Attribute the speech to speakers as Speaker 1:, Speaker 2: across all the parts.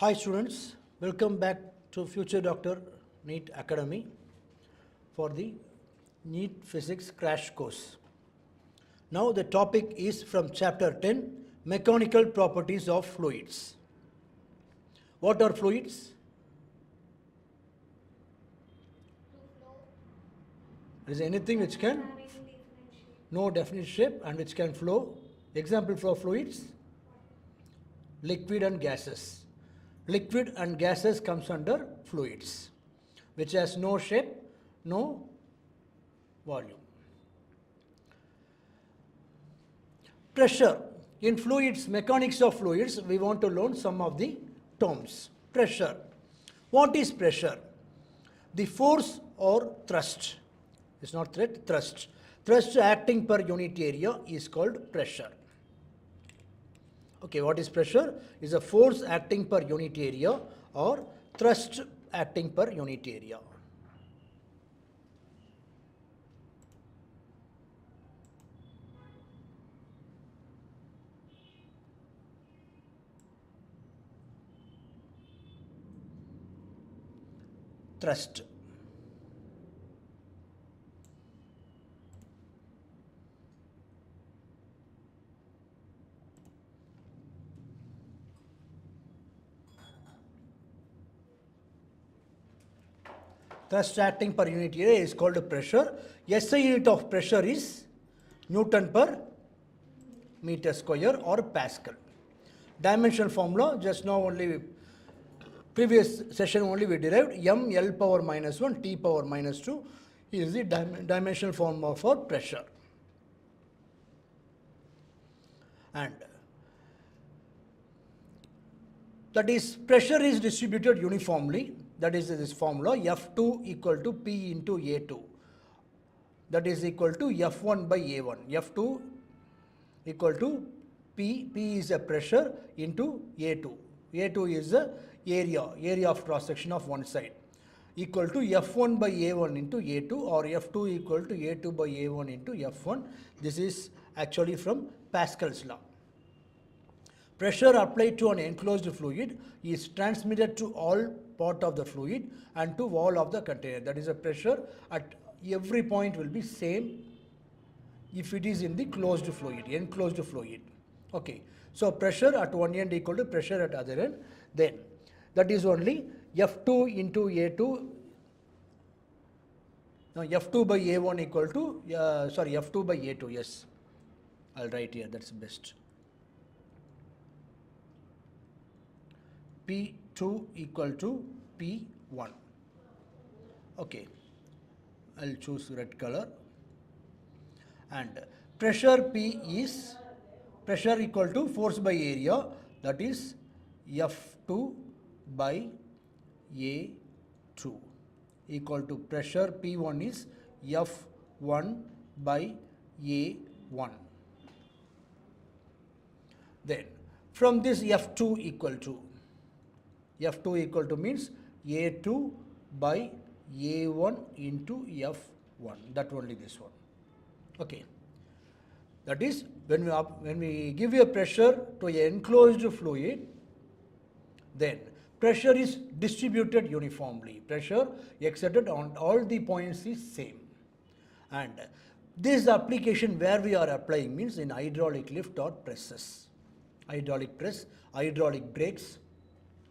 Speaker 1: Hi students, welcome back to Future Doctor NEET Academy for the NEET Physics crash course. Now the topic is from chapter 10, Mechanical Properties of Fluids. What are fluids? Is anything which can no definite shape and which can flow. Example for fluids? Liquid and gases. Liquid and gases comes under fluids, which has no shape, no volume. Pressure. In fluids, mechanics of fluids, we want to learn some of the terms. Pressure. What is pressure? The force or thrust. It's not threat, thrust. Thrust acting per unit area is called pressure. Okay, what is pressure? Is a force acting per unit area or thrust acting per unit area. Thrust. Thrust acting per unit area is called pressure. SI unit of pressure is Newton per meter square or Pascal. Dimensional formula, just now only previous session only we derived, m L power minus 1 T power minus 2 is the dimensional formula for pressure. And that is pressure is distributed uniformly. That is this formula F2 equal to P into A2. That is equal to F1 by A1. F2 equal to P. P is a pressure into A2. A2 is the area of cross section of one side. Equal to F1 by A1 into A2 or F2 equal to A2 by A1 into F1. This is actually from Pascal's law. Pressure applied to an enclosed fluid is transmitted to all part of the fluid and to wall of the container. That is a pressure at every point will be same if it is in the closed fluid, enclosed fluid. Okay. So pressure at one end equal to pressure at other end. Then that is only F2 into A2. Now F2 by A1 equal to, F2 by A2, yes. I'll write here, that's best. P2 equal to P1. Okay, I'll choose red color. And pressure P is pressure equal to force by area, that is F2 by A2 equal to pressure P1 is F1 by A1. Then from this F2 equal to means A2 by A1 into F1. That only this one. Okay. That is when we give a pressure to an enclosed fluid, then pressure is distributed uniformly. Pressure exerted on all the points is same. And this application where we are applying means in hydraulic lift or presses. Hydraulic press, hydraulic brakes,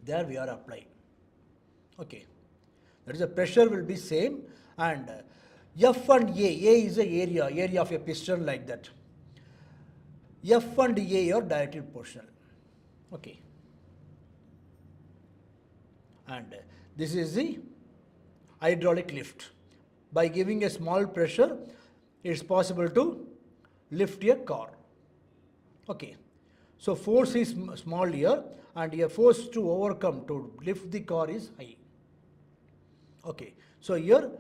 Speaker 1: there we are applying. Okay. That is the pressure will be same and F and A is the area of a piston like that. F and A are directly proportional. Okay. And this is the hydraulic lift. By giving a small pressure, it is possible to lift a car. Okay. So force is small here and a force to overcome to lift the car is high. Okay. So here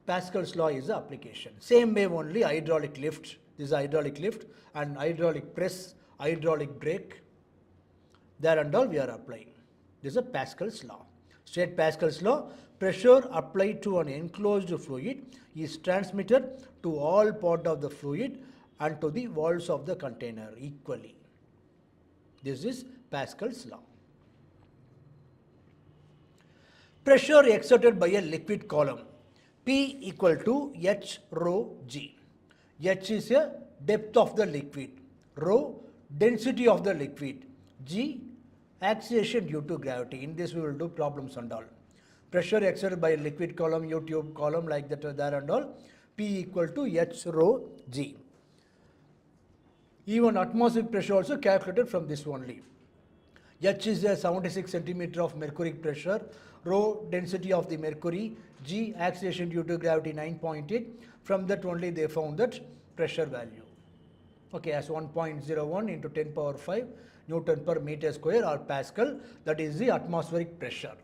Speaker 1: Pascal's law is the application. Same way only hydraulic lift. This is hydraulic lift and hydraulic press, hydraulic brake. There and all we are applying. This is a Pascal's law. State Pascal's law. Pressure applied to an enclosed fluid is transmitted to all part of the fluid and to the walls of the container equally. This is Pascal's law. pressure exerted by a liquid column. P equal to H rho G. H is a depth of the liquid. Rho, density of the liquid. G, acceleration due to gravity. In this we will do problems and all. Pressure exerted by a liquid column, U-tube column like that there and all. P equal to H rho G. Even atmospheric pressure also calculated from this only. H is a 76 centimeter of mercuric pressure, rho density of the mercury, G acceleration due to gravity 9.8. From that only they found that pressure value. Okay, as 1.01 into 10 power 5 Newton per meter square or Pascal, that is the atmospheric pressure.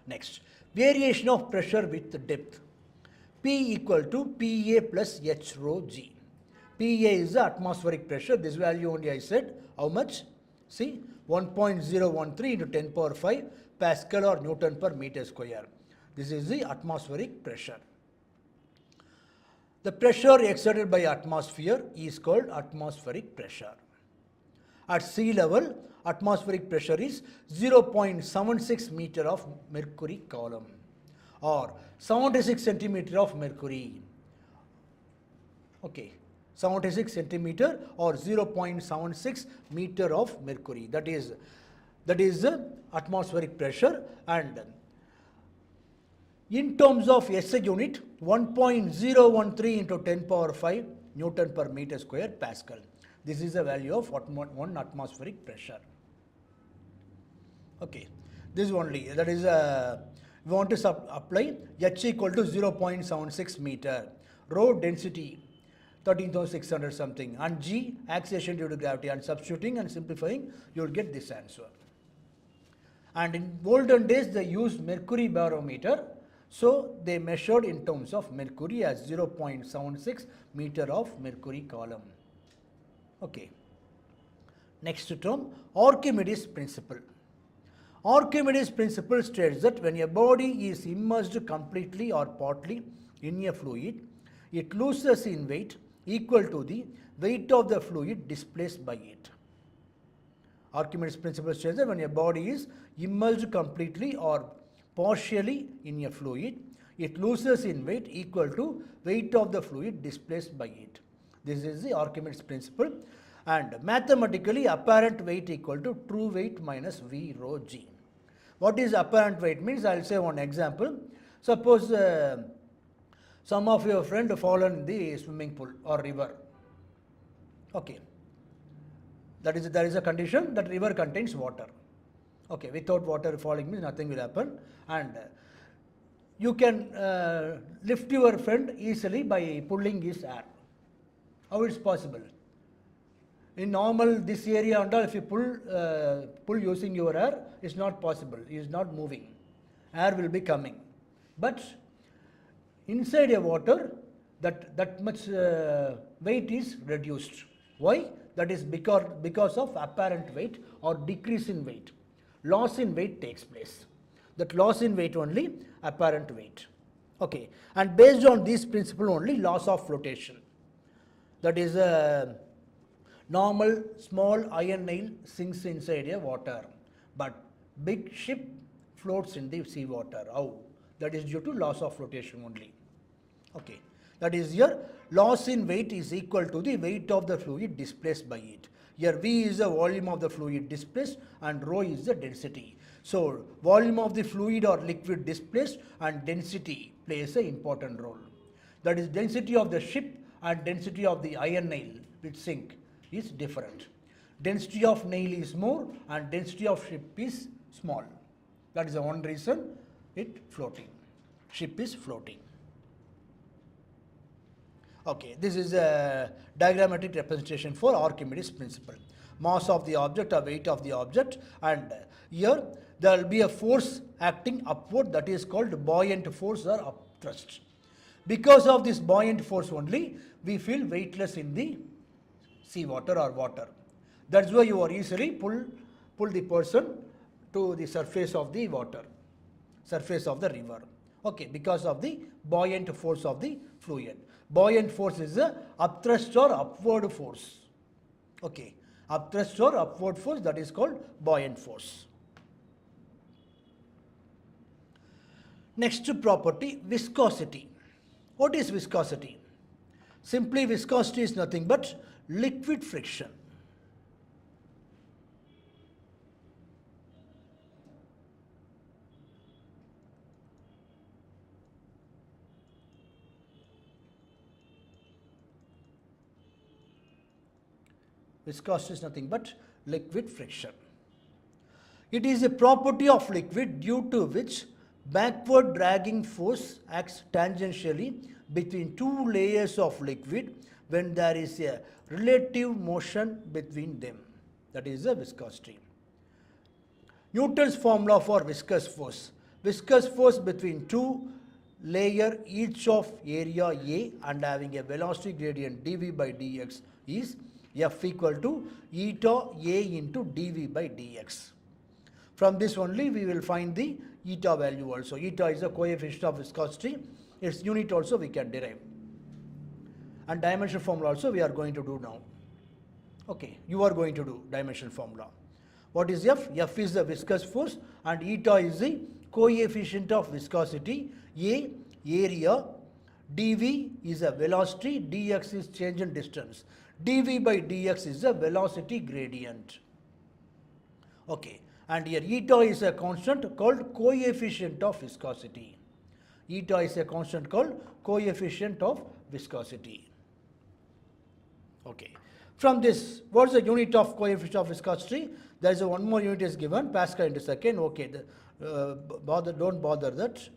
Speaker 1: Next, variation of pressure with depth. P equal to PA plus H rho G. PA is the atmospheric pressure. This value only I said. How much? See, 1.013 into 10 power 5 Pascal or Newton per meter square. This is the atmospheric pressure. The pressure exerted by atmosphere is called atmospheric pressure. At sea level, atmospheric pressure is 0.76 meter of mercury column or 76 centimeter of mercury. Okay, 76 centimeter or 0.76 meter of mercury. That is the atmospheric pressure, and in terms of SI unit, 1.013 into 10 power 5 Newton per meter square Pascal. This is the value of 1 atmospheric pressure. Okay, this only, that is we want to apply H equal to 0.76 meter, rho density 13,600 something, and G acceleration due to gravity, and substituting and simplifying you will get this answer. And in olden days they used mercury barometer, so they measured in terms of mercury as 0.76 meter of mercury column. Okay. Next term, Archimedes principle. Archimedes principle states that when a body is immersed completely or partly in a fluid, it loses in weight equal to the weight of the fluid displaced by it. Archimedes principle states that when a body is immersed completely or partially in a fluid, it loses in weight equal to weight of the fluid displaced by it. This is the Archimedes principle, and mathematically apparent weight equal to true weight minus V rho G. What is apparent weight means? I will say one example. Suppose some of your friend fallen in the swimming pool or river. Okay, there is a condition that river contains water. Okay, without water falling means nothing will happen, and you can lift your friend easily by pulling his hair. How it's possible? In normal this area and all, if you pull using your hair, it's not possible. It is not moving. Air will be coming. But inside a water, that much weight is reduced. Why? That is because of apparent weight or decrease in weight. Loss in weight takes place. That loss in weight only apparent weight. Okay, and based on this principle only, loss of flotation. That is a normal small iron nail sinks inside a water, but big ship floats in the sea water. How? That is due to loss of flotation only. Okay, that is here loss in weight is equal to the weight of the fluid displaced by it. Here V is the volume of the fluid displaced and rho is the density. So volume of the fluid or liquid displaced and density plays an important role. That is density of the ship and density of the iron nail which sink is different. Density of nail is more and density of ship is small. That is the one reason it floating. Ship is floating. Okay, this is a diagrammatic representation for Archimedes principle. Mass of the object or weight of the object, and here there will be a force acting upward, that is called buoyant force or upthrust. Because of this buoyant force only, we feel weightless in the sea water or water. That's why you are easily pull the person to the surface of the water, surface of the river. Okay, because of the buoyant force of the fluid. Buoyant force is a upthrust or upward force. Okay, upthrust or upward force, that is called buoyant force. Next property, viscosity. What is viscosity? Simply viscosity is nothing but liquid friction. Viscosity is nothing but liquid friction. It is a property of liquid due to which backward dragging force acts tangentially between two layers of liquid when there is a relative motion between them. That is the viscosity. Newton's formula for viscous force. Viscous force between two layer each of area A and having a velocity gradient dV by dx is F equal to eta A into dV by dx. From this only we will find the eta value also. Eta is the coefficient of viscosity. Its unit also we can derive. And dimension formula also we are going to do now. Okay, you are going to do dimension formula. What is F? F is the viscous force and eta is the coefficient of viscosity. A, area, dV is a velocity, dx is change in distance. dV by dx is the velocity gradient. Okay, and here eta is a constant called coefficient of viscosity. Eta is a constant called coefficient of viscosity. Okay. From this, what is the unit of coefficient of viscosity? There is one more unit is given, Pascal into second. Okay, don't bother that.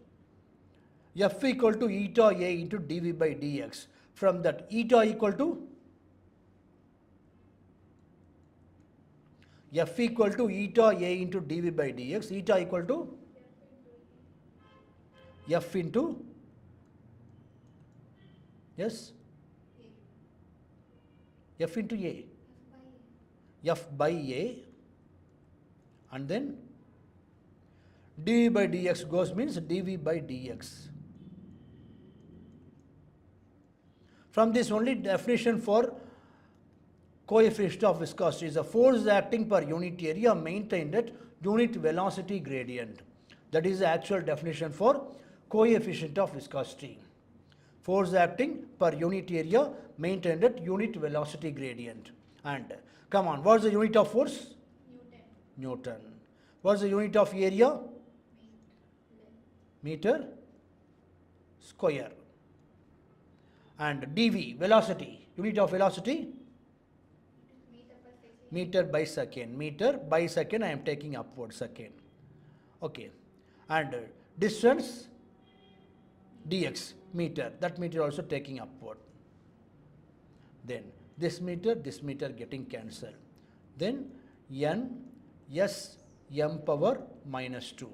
Speaker 1: F equal to eta A into dV by dx. From that, eta equal to F equal to eta A into dV by dx. Eta equal to F into, yes, F into A. F by A, and then dV by dx goes means dV by dx. From this only definition for coefficient of viscosity is a force acting per unit area maintained at unit velocity gradient. That is the actual definition for coefficient of viscosity. Force acting per unit area maintained at unit velocity gradient. And come on, what is the unit of force? Newton. What is the unit of area? Meter square. And dV, velocity, unit of velocity? Meter by second. Meter by second I am taking upward second. Okay. And distance, dx, meter, that meter also taking upward. Then this meter getting cancelled. Then n, s, m power minus 2.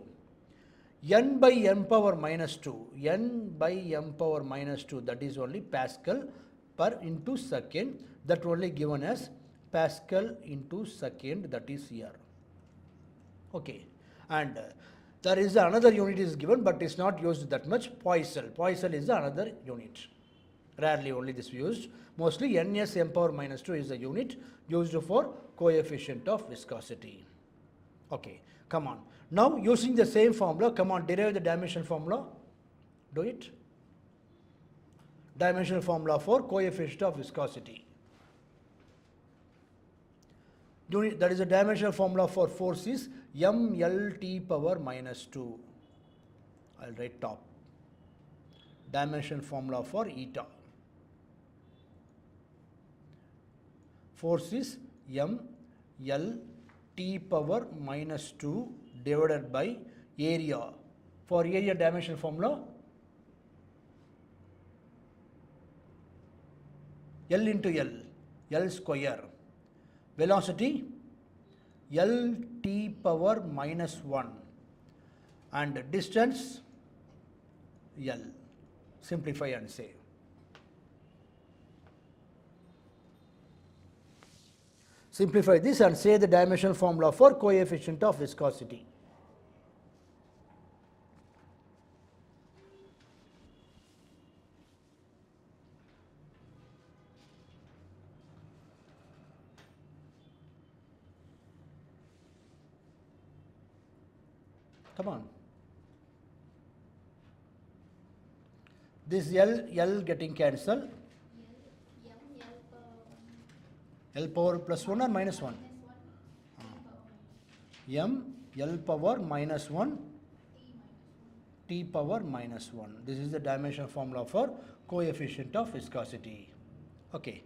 Speaker 1: N by m power minus 2, n by m power minus 2, that is only Pascal per into second, that only given as Pascal into second, that is here. Okay, and there is another unit is given, but it's not used that much. Poisson. Poisson is another unit. Rarely only this used. Mostly ns m power minus 2 is the unit used for coefficient of viscosity. Okay, come on. Now using the same formula, come on, derive the dimension formula. Do it. Dimensional formula for coefficient of viscosity. Unit, that is the dimensional formula for force is mlt power minus 2. I'll write top. Dimensional formula for eta. Force is mlt power minus 2 divided by area. For area dimension formula, L into L, L square. Velocity, Lt power minus 1. And distance, L. Simplify and say. Simplify this and say the dimensional formula for coefficient of viscosity. Come on. This L getting cancelled. L power plus 1 or minus 1? M L power minus 1 T power minus 1. This is the dimensional formula for coefficient of viscosity. Okay.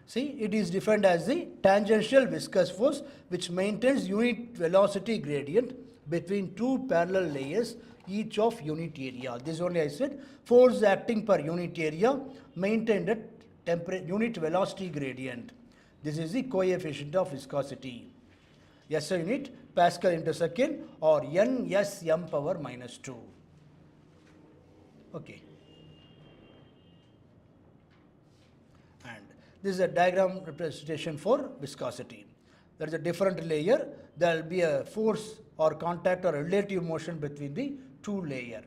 Speaker 1: See, it is defined as the tangential viscous force which maintains unit velocity gradient between two parallel layers each of unit area. This only I said, force acting per unit area maintained at unit velocity gradient. This is the coefficient of viscosity. SI unit, Pascal into second, or NSM power minus 2. Okay. And this is a diagram representation for viscosity. There is a different layer. There will be a force or contact or relative motion between the two layers.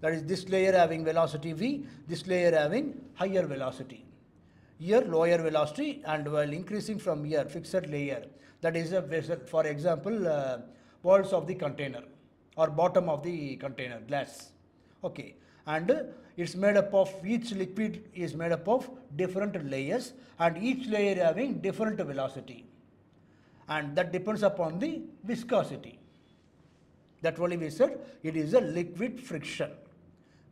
Speaker 1: That is, this layer having velocity v, this layer having higher velocity. Here lower velocity, and while increasing from here fixed layer, that is a vessel, for example, walls of the container or bottom of the container, glass. Okay, and it's made up of, each liquid is made up of different layers, and each layer having different velocity, and that depends upon the viscosity. That only we said it is a liquid friction.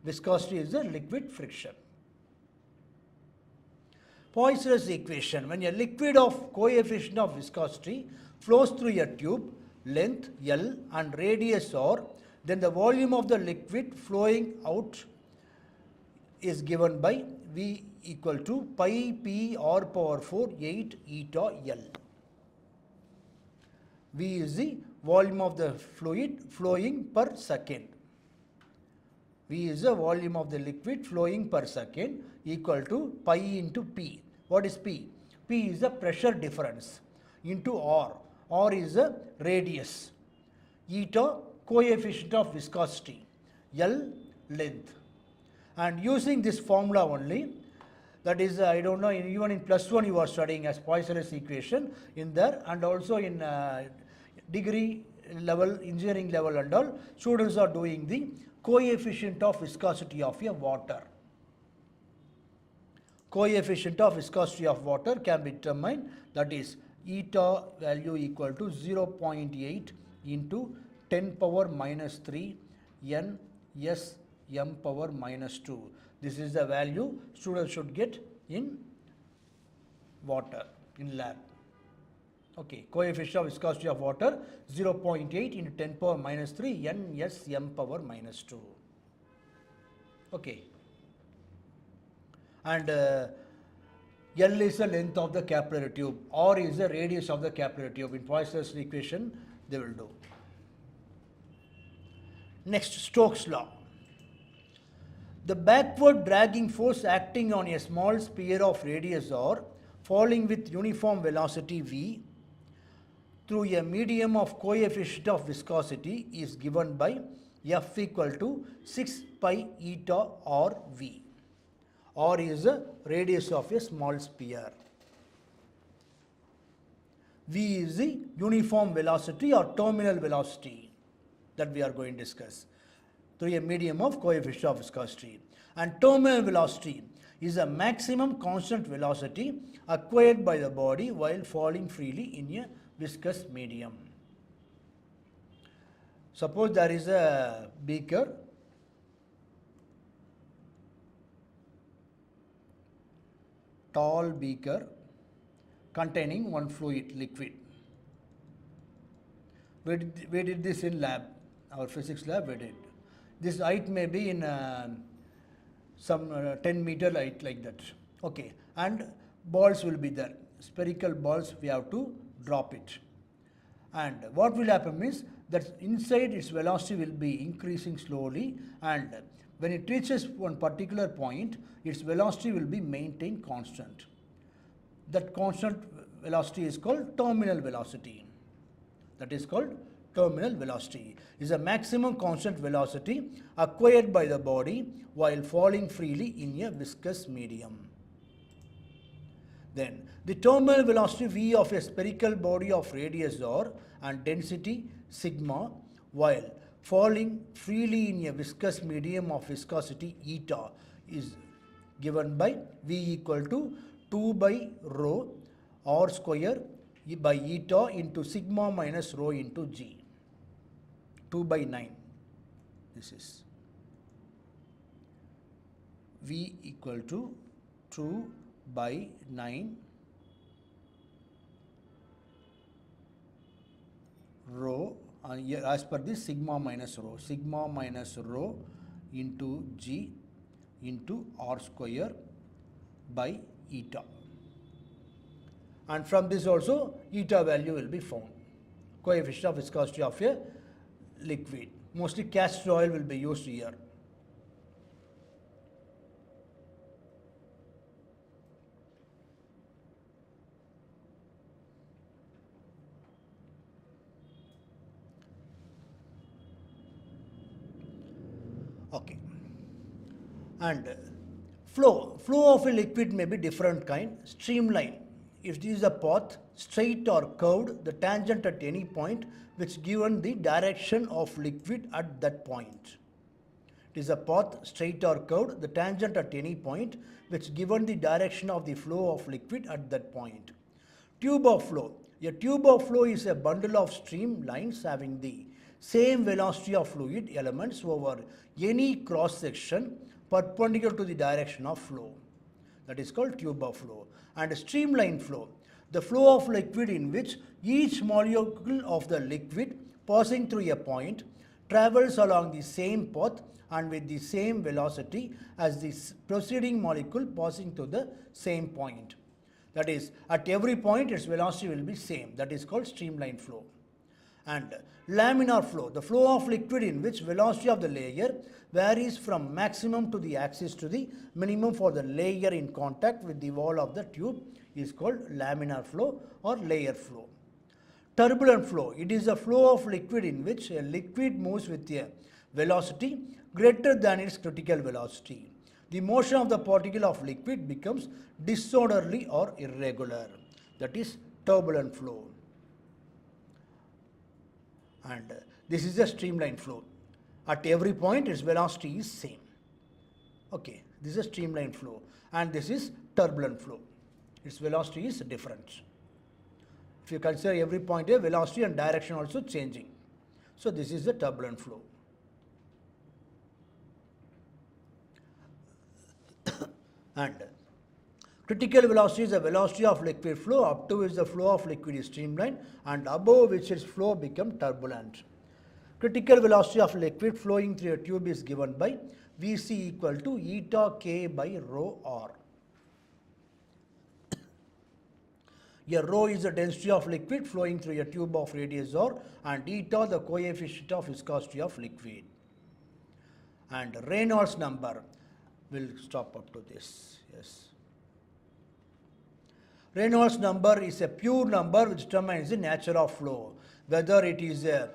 Speaker 1: Viscosity is a liquid friction. Poisson's equation: when a liquid of coefficient of viscosity flows through a tube, length L and radius R, then the volume of the liquid flowing out is given by V equal to pi P R power 4 8 eta L. V is the volume of the fluid flowing per second. V is the volume of the liquid flowing per second, equal to pi into P. What is P? P is the pressure difference into R. R is the radius. Eta, coefficient of viscosity. L, length. And using this formula only, that is, I don't know, even in +1 you are studying as Poisson's equation in there, and also in degree level, engineering level and all, students are doing the coefficient of viscosity of a water. Coefficient of viscosity of water can be determined, that is eta value equal to 0.8 into 10 power minus 3 N S M power minus 2. This is the value students should get in water, in lab. Okay, coefficient of viscosity of water 0.8 into 10 power minus 3 N S M power minus 2. Okay. And L is the length of the capillary tube, R is the radius of the capillary tube. In Poisson's equation, they will do. Next, Stokes' law. The backward dragging force acting on a small sphere of radius R, falling with uniform velocity V, through a medium of coefficient of viscosity is given by F equal to 6 pi eta R V. R is the radius of a small sphere. V is the uniform velocity or terminal velocity that we are going to discuss through a medium of coefficient of viscosity. And terminal velocity is a maximum constant velocity acquired by the body while falling freely in a viscous medium. Suppose there is a beaker, tall beaker containing one fluid, liquid. We did this in lab, our physics lab we did. This height may be in some 10 meter height like that. Okay, and balls will be there. Spherical balls, we have to drop it. And what will happen is that inside its velocity will be increasing slowly, and when it reaches one particular point, its velocity will be maintained constant. That constant velocity is called terminal velocity. That is called terminal velocity. Is a maximum constant velocity acquired by the body while falling freely in a viscous medium. Then the terminal velocity V of a spherical body of radius r and density sigma while falling freely in a viscous medium of viscosity eta is given by V equal to 2 by rho r square by eta into sigma minus rho into G. 2 by 9. This is V equal to 2 by 9 rho as per this sigma minus rho into G into r square by eta. And from this also eta value will be found. Coefficient of viscosity of a liquid. Mostly castor oil will be used here. Okay. And flow of a liquid may be different kind. Streamline. If this is a path, straight or curved, the tangent at any point which given the direction of liquid at that point. It is a path, straight or curved, the tangent at any point which given the direction of the flow of liquid at that point. Tube of flow. A tube of flow is a bundle of streamlines having the same velocity of fluid elements over any cross section perpendicular to the direction of flow. That is called tube of flow. And streamline flow, the flow of liquid in which each molecule of the liquid passing through a point travels along the same path and with the same velocity as the preceding molecule passing through the same point. That is, at every point its velocity will be same. That is called streamline flow. And laminar flow, the flow of liquid in which velocity of the layer varies from maximum to the axis to the minimum for the layer in contact with the wall of the tube is called laminar flow or layer flow. Turbulent flow, it is a flow of liquid in which a liquid moves with a velocity greater than its critical velocity. The motion of the particle of liquid becomes disorderly or irregular. That is turbulent flow. And this is a streamline flow. At every point its velocity is same. Okay, this is a streamline flow and this is turbulent flow. Its velocity is different. If you consider every point a velocity and direction also changing. So this is the turbulent flow. And critical velocity is the velocity of liquid flow up to which the flow of liquid is streamlined and above which its flow becomes turbulent. Critical velocity of liquid flowing through a tube is given by Vc equal to eta k by rho r. Here rho is the density of liquid flowing through a tube of radius r and eta the coefficient of viscosity of liquid. And Reynolds number will stop up to this. Yes. Reynolds number is a pure number which determines the nature of flow, whether it is a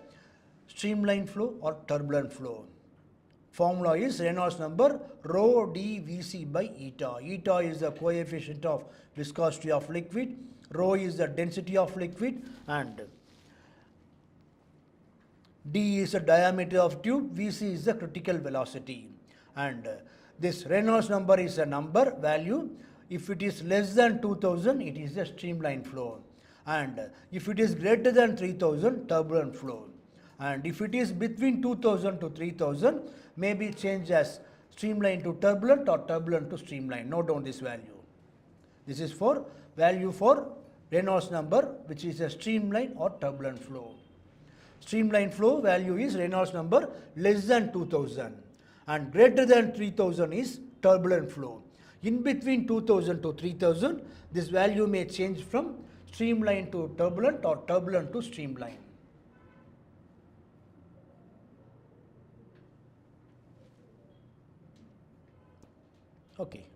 Speaker 1: streamline flow or turbulent flow. Formula is Reynolds number rho d Vc by eta. Eta is the coefficient of viscosity of liquid, rho is the density of liquid, and d is the diameter of tube, Vc is the critical velocity. And this Reynolds number is a number value. If it is less than 2000, it is a streamline flow. And if it is greater than 3000, turbulent flow. And if it is between 2000 to 3000, may be changed as streamline to turbulent or turbulent to streamline. Note down this value. This is for value for Reynolds number, which is a streamline or turbulent flow. Streamline flow value is Reynolds number less than 2000 and greater than 3000 is turbulent flow. In between 2000 to 3000, this value may change from streamline to turbulent or turbulent to streamline. Okay.